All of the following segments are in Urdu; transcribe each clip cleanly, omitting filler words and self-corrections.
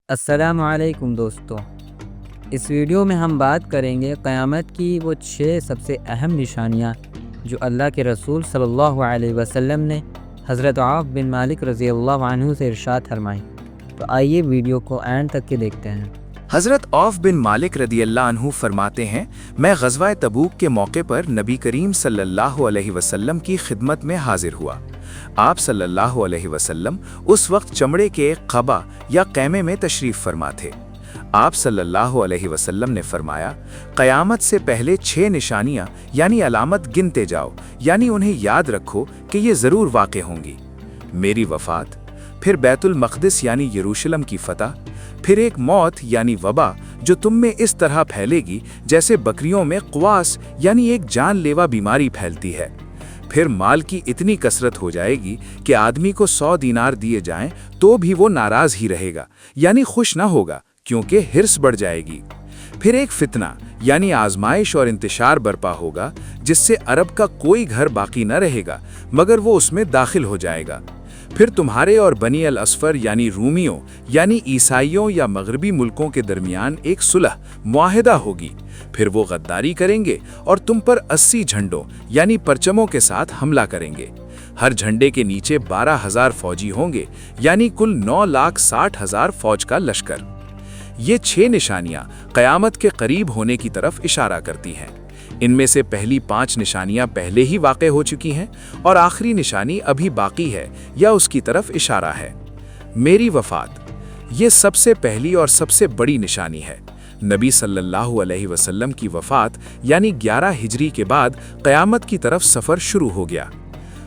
السلام علیکم دوستو، اس ویڈیو میں ہم بات کریں گے قیامت کی وہ 6 سب سے اہم نشانیاں جو اللہ کے رسول صلی اللہ علیہ وسلم نے حضرت عوف بن مالک رضی اللہ عنہ سے ارشاد فرمائی۔ تو آئیے ویڈیو کو اینڈ تک کے دیکھتے ہیں۔ حضرت عوف بن مالک رضی اللہ عنہ فرماتے ہیں، میں غزوہ تبوک کے موقع پر نبی کریم صلی اللہ علیہ وسلم کی خدمت میں حاضر ہوا۔ آپ صلی اللہ علیہ وسلم اس وقت چمڑے کے ایک قبا یا خیمے میں تشریف فرما تھے۔ آپ صلی اللہ علیہ وسلم نے فرمایا، قیامت سے پہلے 6 نشانیاں یعنی علامت گنتے جاؤ، یعنی انہیں یاد رکھو کہ یہ ضرور واقع ہوں گی۔ میری وفات، پھر بیت المقدس یعنی یروشلم کی فتح، پھر ایک موت یعنی وبا جو تم میں اس طرح پھیلے گی جیسے بکریوں میں قواس یعنی ایک جان لیوا بیماری پھیلتی ہے، پھر مال کی اتنی کثرت ہو جائے گی کہ آدمی کو 100 دینار دیے جائیں تو بھی وہ ناراض ہی رہے گا، یعنی خوش نہ ہوگا کیونکہ ہرس بڑھ جائے گی۔ پھر ایک فتنہ یعنی آزمائش اور انتشار برپا ہوگا جس سے عرب کا کوئی گھر باقی نہ رہے گا مگر وہ اس میں داخل ہو جائے گا۔ پھر تمہارے اور بنی الاصفر یعنی رومیوں یعنی عیسائیوں یا مغربی ملکوں کے درمیان ایک صلح معاہدہ ہوگی، پھر وہ غداری کریں گے اور تم پر 80 جھنڈوں یعنی پرچموں کے ساتھ حملہ کریں گے۔ ہر جھنڈے کے نیچے 12,000 فوجی ہوں گے، یعنی کل 9,60,000 فوج کا لشکر۔ یہ 6 نشانیاں قیامت کے قریب ہونے کی طرف اشارہ کرتی ہیں۔ ان میں سے پہلی 5 نشانیاں پہلے ہی واقع ہو چکی ہیں اور آخری نشانی ابھی باقی ہے یا اس کی طرف اشارہ ہے۔ میری وفات، یہ سب سے پہلی اور سب سے بڑی نشانی ہے۔ نبی صلی اللہ علیہ وسلم کی وفات یعنی 11 ہجری کے بعد قیامت کی طرف سفر شروع ہو گیا۔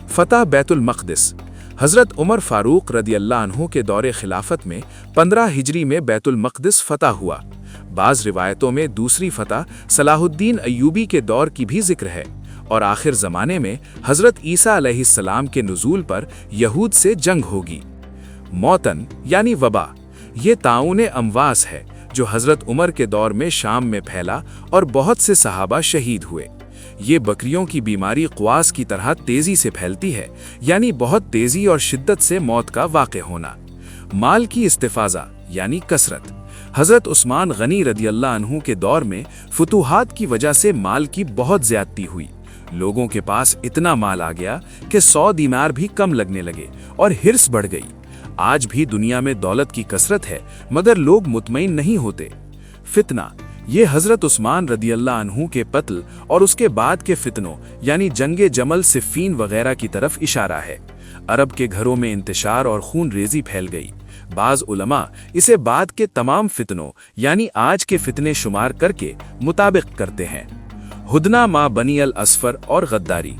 فتح بیت المقدس، حضرت عمر فاروق رضی اللہ عنہ کے دور خلافت میں 15 ہجری میں بیت المقدس فتح ہوا۔ بعض روایتوں میں دوسری فتح صلاح الدین ایوبی کے دور کی بھی ذکر ہے، اور آخر زمانے میں حضرت عیسیٰ علیہ السلام کے نزول پر یہود سے جنگ ہوگی۔ موتن یعنی وبا، یہ طاعون امواس ہے جو حضرت عمر کے دور میں شام میں پھیلا اور بہت سے صحابہ شہید ہوئے۔ یہ بکریوں کی بیماری قواس کی طرح تیزی سے پھیلتی ہے، یعنی بہت تیزی اور شدت سے موت کا واقع ہونا۔ مال کی استفاضہ یعنی کثرت، حضرت عثمان غنی رضی اللہ عنہ کے دور میں فتوحات کی وجہ سے مال کی بہت زیادتی ہوئی۔ لوگوں کے پاس اتنا مال آ گیا کہ 100 دینار بھی کم لگنے لگے اور ہرس بڑھ گئی۔ آج بھی دنیا میں دولت کی کثرت ہے مگر لوگ مطمئن نہیں ہوتے۔ فتنہ، یہ حضرت عثمان رضی اللہ عنہ کے قتل اور اس کے بعد کے فتنوں یعنی جنگ جمل، صفین وغیرہ کی طرف اشارہ ہے۔ عرب کے گھروں میں انتشار اور خون ریزی پھیل گئی۔ بعض علماء اسے بعد کے تمام فتنوں یعنی آج کے فتنے شمار کر کے مطابق کرتے ہیں۔ ہدنہ مع بنی الاصفر اور غداری،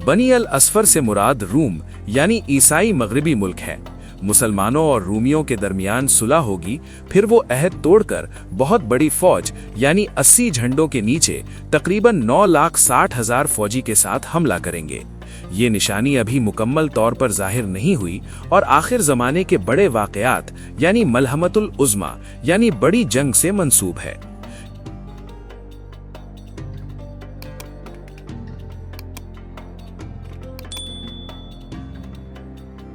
بنی الاصفر سے مراد روم یعنی عیسائی مغربی ملک ہے۔ مسلمانوں اور رومیوں کے درمیان صلح ہوگی، پھر وہ عہد توڑ کر بہت بڑی فوج یعنی 80 جھنڈوں کے نیچے تقریباً 9,60,000 فوجی کے ساتھ حملہ کریں گے۔ یہ نشانی ابھی مکمل طور پر ظاہر نہیں ہوئی اور آخر زمانے کے بڑے واقعات یعنی ملحمۃ العظمیٰ یعنی بڑی جنگ سے منسوب ہے۔